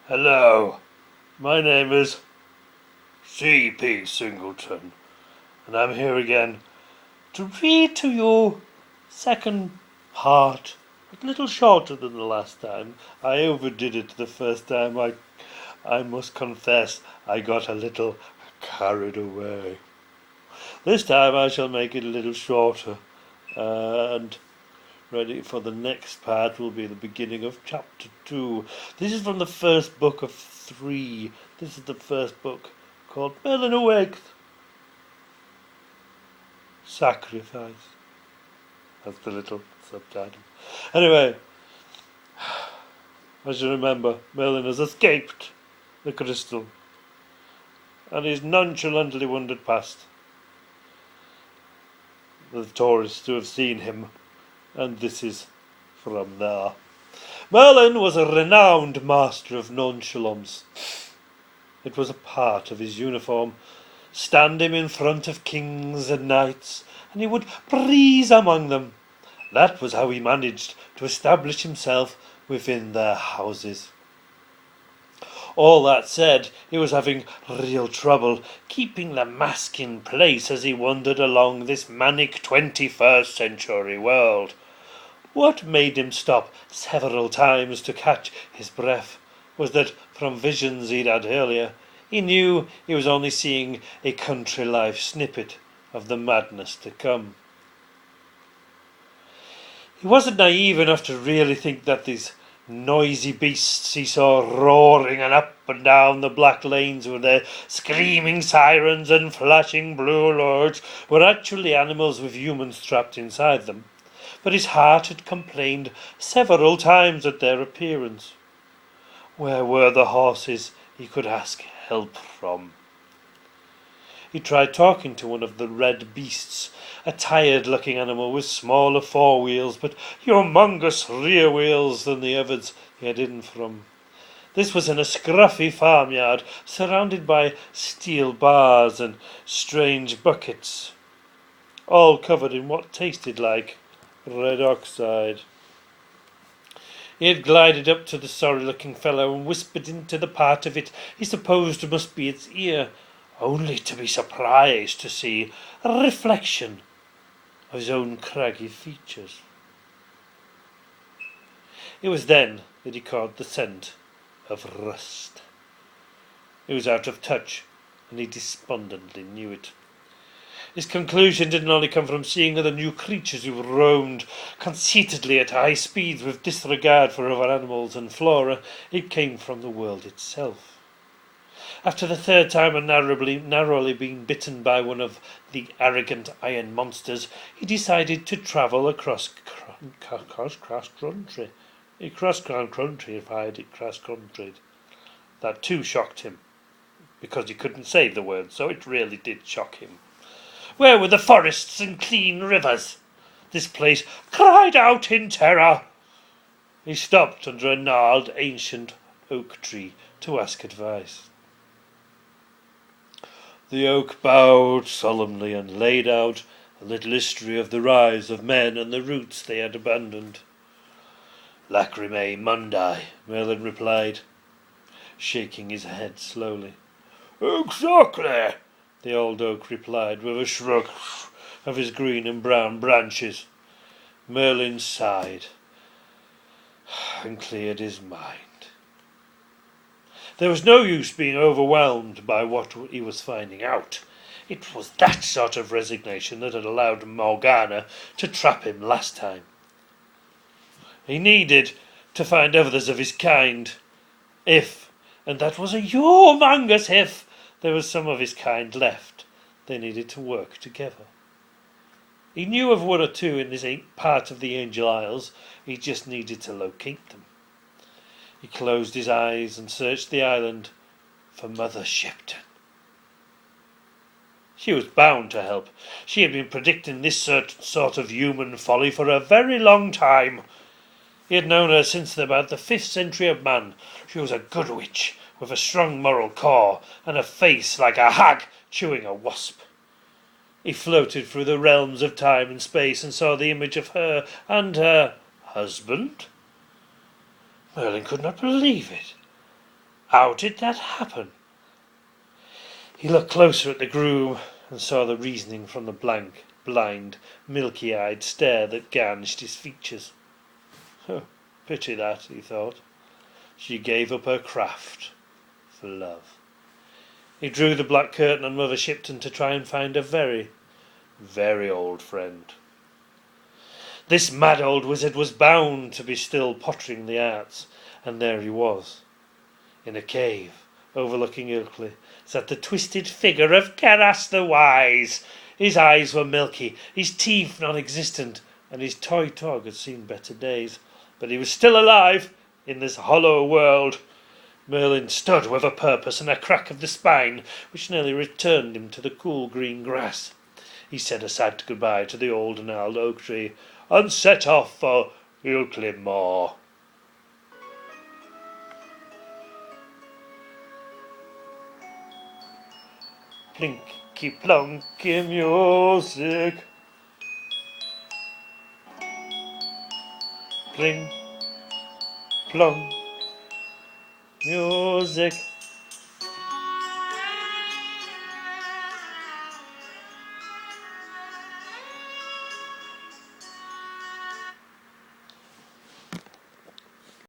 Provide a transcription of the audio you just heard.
Hello, my name is CpSingleton, and I'm here again to read to you second part, a little shorter than the last time. I overdid it the first time. I must confess, I got a little carried away. This time I shall make it a little shorter, and ready for the next part will be the beginning of chapter 2. This is from the first book of 3. This is the first book, called Merlin Awakes. Sacrifice. That's the little subtitle. Anyway, as you remember, Merlin has escaped the crystal, and he's nonchalantly wandered past the tourists who have seen him. And this is from there. Merlin was a renowned master of nonchalance. It was a part of his uniform. Stand him in front of kings and knights, and he would breeze among them. That was how he managed to establish himself within their houses. All that said, he was having real trouble keeping the mask in place as he wandered along this manic 21st century world. What made him stop several times to catch his breath was that, from visions he'd had earlier, he knew he was only seeing a country life snippet of the madness to come. He wasn't naive enough to really think that these noisy beasts he saw roaring and up and down the black lanes with their screaming sirens and flashing blue lords were actually animals with humans trapped inside them. But his heart had complained several times at their appearance. Where were the horses he could ask help from? He tried talking to one of the red beasts, a tired-looking animal with smaller forewheels but humongous rear wheels than the others he had hidden from. This was in a scruffy farmyard, surrounded by steel bars and strange buckets, all covered in what tasted like red oxide. He had glided up to the sorry-looking fellow and whispered into the part of it he supposed must be its ear, only to be surprised to see a reflection of his own craggy features. It was then that he caught the scent of rust. He was out of touch, and he despondently knew it. His conclusion didn't only come from seeing other new creatures who roamed conceitedly at high speeds with disregard for other animals and flora. It came from the world itself. After the third time of narrowly being bitten by one of the arrogant iron monsters, he decided to travel across country. That too shocked him, because he couldn't say the word, so it really did shock him. Where were the forests and clean rivers? This place cried out in terror. He stopped under a gnarled ancient oak tree to ask advice. The oak bowed solemnly and laid out a little history of the rise of men and the roots they had abandoned. Lacrimae mundi, Merlin replied, shaking his head slowly. Exactly, the old oak replied with a shrug of his green and brown branches. Merlin sighed and cleared his mind. There was no use being overwhelmed by what he was finding out. It was that sort of resignation that had allowed Morgana to trap him last time. He needed to find others of his kind. If, and that was a humongous if, there was some of his kind left, they needed to work together. He knew of one or two in this part of the Angel Isles. He just needed to locate them. He closed his eyes and searched the island for Mother Shipton. She was bound to help. She had been predicting this sort of human folly for a very long time. He had known her since about the 5th century of man. She was a good witch, with a strong moral core, and a face like a hag chewing a wasp. He floated through the realms of time and space and saw the image of her and her husband. Merlin could not believe it. How did that happen? He looked closer at the groom and saw the reasoning from the blank, blind, milky-eyed stare that garnished his features. Pity that, he thought. She gave up her craft for love. He drew the black curtain on Mother Shipton to try and find a very, very old friend. This mad old wizard was bound to be still pottering the arts, and there he was. In a cave overlooking Ilkley sat the twisted figure of Caras the Wise. His eyes were milky, his teeth non-existent, and his toy dog had seen better days. But he was still alive in this hollow world. Merlin stood with a purpose and a crack of the spine which nearly returned him to the cool green grass. He said a sad goodbye to the old gnarled oak tree and set off for Ilkley Moor. Plinky plonky music. Plink plonk music.